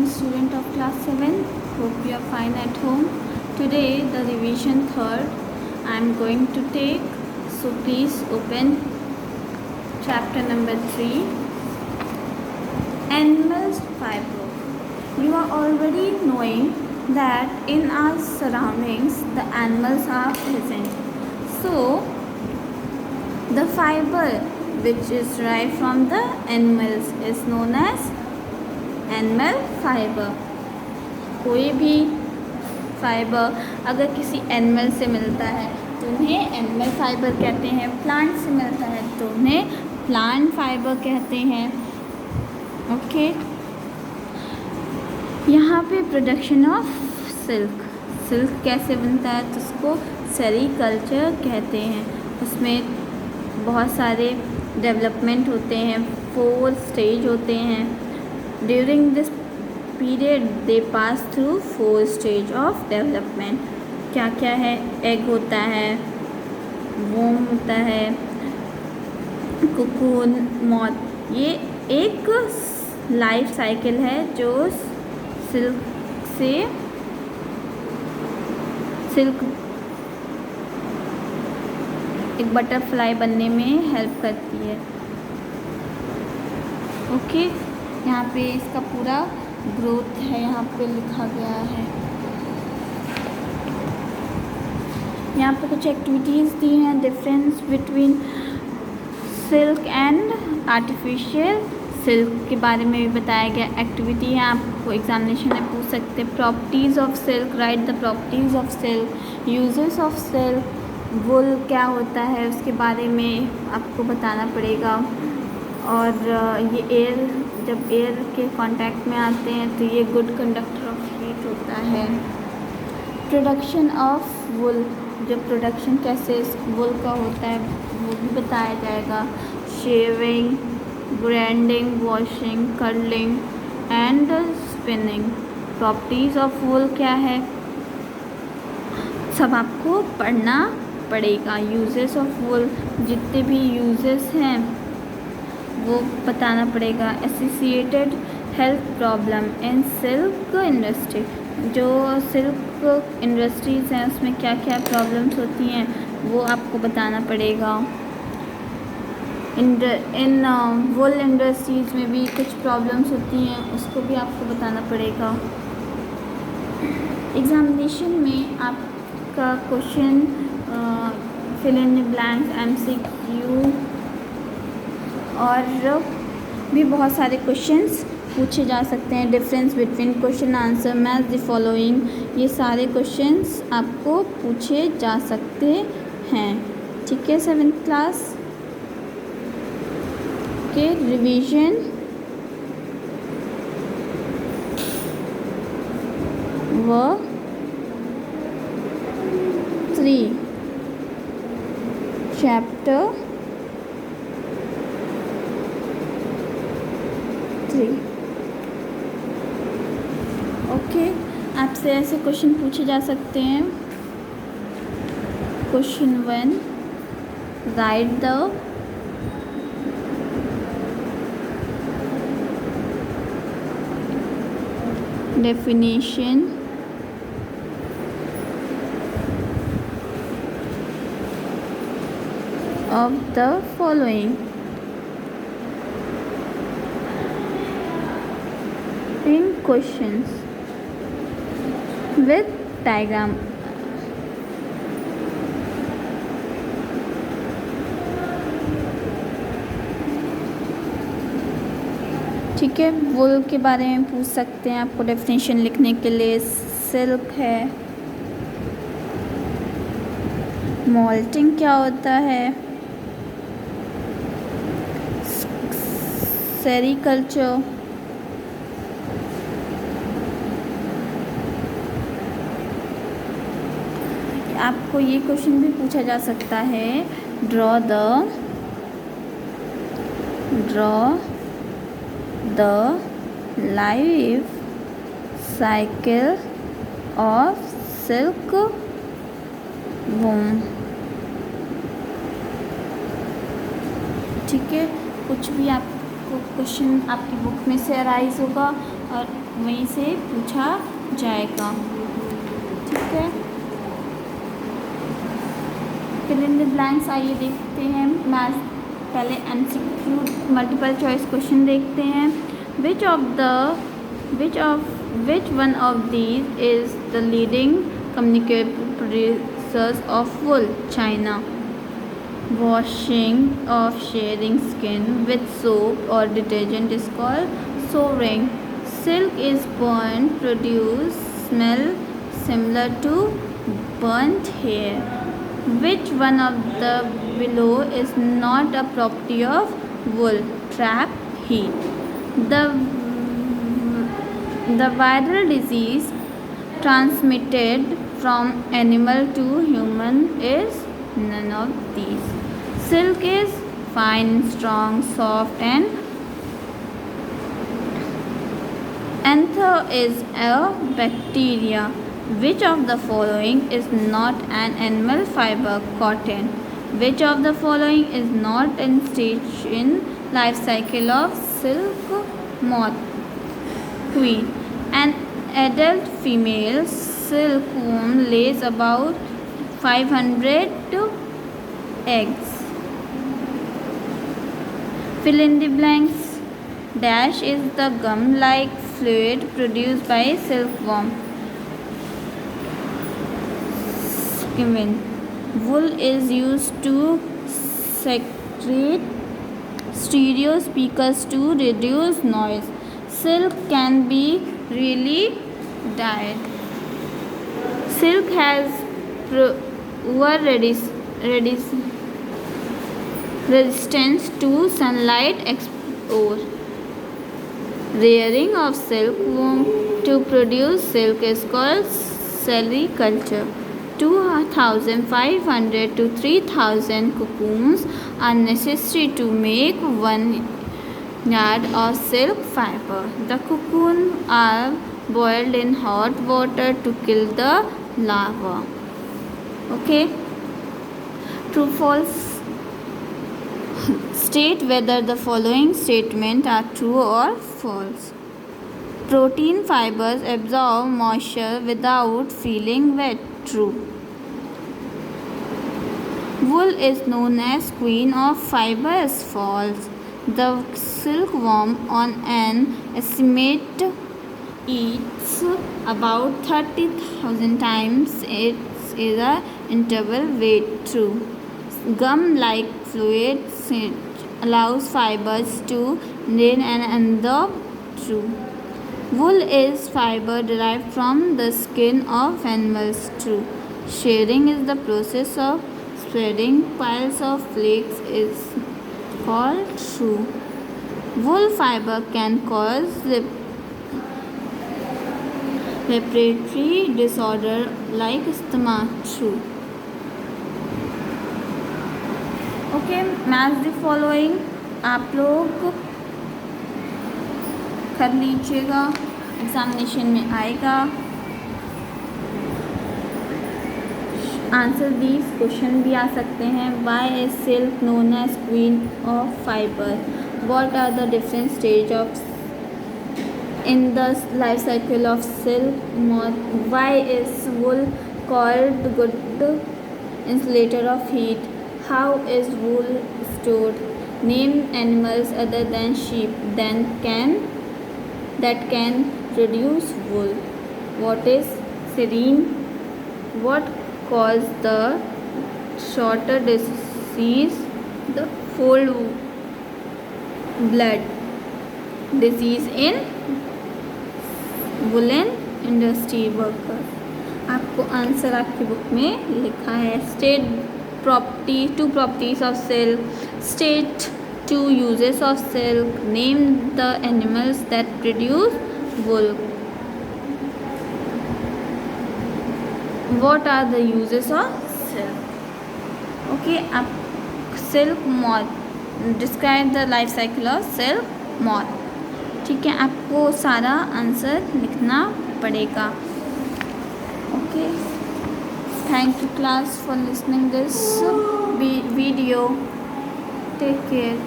morning, student of class 7. Hope you are fine at home. Today, the revision third I am going to take. So please open chapter number 3, Animals Fiber. You are already knowing that in our surroundings the animals are present. So the fiber which is derived from the animals is known as animal fibre. कोई भी fibre अगर किसी animal से मिलता है तो उन्हें animal fibre कहते हैं. प्लांट से मिलता है तो उन्हें प्लांट फाइबर कहते हैं. ओके, यहाँ पे प्रोडक्शन ऑफ सिल्क कैसे बनता है तो उसको सेरीकल्चर कहते हैं. उसमें बहुत सारे डेवलपमेंट होते हैं, 4 स्टेज होते हैं. During this period they pass through 4 stage of development. क्या क्या है? एग होता है, वोम होता है, कोकून, मॉथ. ये एक लाइफ साइकिल है जो सिल्क एक बटरफ्लाई बनने में हेल्प करती है. ओके, यहाँ पे इसका पूरा ग्रोथ है, यहाँ पे लिखा गया है. यहाँ पे कुछ एक्टिविटीज़ दी हैं. Difference between silk and artificial silk के बारे में भी बताया गया. एक्टिविटी है, आपको एग्जामिनेशन में पूछ सकते हैं. Properties of silk, right the properties of silk. Uses of silk, wool क्या होता है उसके बारे में आपको बताना पड़ेगा. और ये जब एयर के कांटेक्ट में आते हैं तो ये गुड कंडक्टर ऑफ हीट होता है. प्रोडक्शन ऑफ वुल, जब प्रोडक्शन कैसे वुल का होता है वो भी बताया जाएगा. Shaving, grinding, washing, curling and spinning. Properties of wool क्या है सब आपको पढ़ना पड़ेगा. यूजेस ऑफ वुल, जितने भी यूजेस हैं वो बताना पड़ेगा. Associated health problem in silk industry, जो सिल्क इंडस्ट्रीज़ हैं उसमें क्या क्या प्रॉब्लम्स होती हैं वो आपको बताना पड़ेगा. इन वुल इंडस्ट्रीज़ में भी कुछ प्रॉब्लम्स होती हैं, उसको भी आपको बताना पड़ेगा. एग्ज़ामिनेशन में आपका question fill in the blank, MCQ और भी बहुत सारे क्वेश्चंस पूछे जा सकते हैं. Difference between question answer, match the following, ये सारे क्वेश्चंस आपको पूछे जा सकते हैं. ठीक है, 7th क्लास के रिवीजन व 3 चैप्टर 3. ओके, आपसे ऐसे क्वेश्चन पूछे जा सकते हैं. Question 1, right the definition of the following in questions with diagram. ठीक है, वुल के बारे में पूछ सकते हैं आपको डेफिनेशन लिखने के लिए. सिल्क है. मोल्टिंग क्या होता है. सेरीकल्चर. आपको ये क्वेश्चन भी पूछा जा सकता है. Draw the life cycle of silk worm. ठीक है, कुछ भी आपको क्वेश्चन आपकी बुक में से अराइज होगा और वहीं से पूछा जाएगा। ठीक है, फिल इन द ब्लैंक्स आइए देखते हैं। मैथ पहले MCQ मल्टीपल चॉइस क्वेश्चन देखते हैं। Which one of these is the leading communicable producers of wool? China. Washing of shearing skin with soap और detergent is called scouring. Silk is burnt, produce smell similar to burnt hair. Which one of the below is not a property of wool? Trap heat. The viral disease transmitted from animal to human is none of these. Silk is fine, strong, soft and anther is a bacteria. Which of the following is not an animal fiber? Cotton. Which of the following is not in stage in life cycle of silk moth? Queen. An adult female silkworm lays about 500 eggs. Fill in the blanks. Dash is the gum-like fluid produced by silkworm. Skin. Wool is used to secrete stereo speakers to reduce noise. Silk can be really dyed. Silk has poor resistance to sunlight exposure. Rearing of silkworm to produce silk is called sericulture. 2,500 to 3,000 cocoons are necessary to make 1 yard of silk fiber. The cocoons are boiled in hot water to kill the larva. Okay. True, false. State whether the following statements are true or false. Protein fibers absorb moisture without feeling wet. True. Wool is known as queen of fibers. False. The silkworm on an estimate eats about 30,000 times its interval weight. True. Gum-like fluid allows fibers to drain and absorb. True. Wool is fiber derived from the skin of animals. True. Shearing is the process of spreading piles of flakes is called. True. Wool fiber can cause respiratory disorder like asthma. True. Okay, match the following आप लोग कर लीजिएगा, examination में आएगा। Answer these question भी आ सकते हैं। Why is silk known as queen of fibre? What are the different stage of in the life cycle of silk moth? Why is wool called good insulator of heat? How is wool stored? Name animals other than sheep that can produce wool. What is serine? What caused the shorter disease? The fold blood disease in woolen industry workers. आपको answer आपकी book में लिखा है। State two properties of silk. State 2 uses of silk. Name the animals that produce wool. What are the uses of silk? Okay, अब silk moth. Describe the life cycle of silk moth. ठीक है, आपको सारा answer लिखना पड़ेगा। Okay. Thank you class for listening this video. Take care.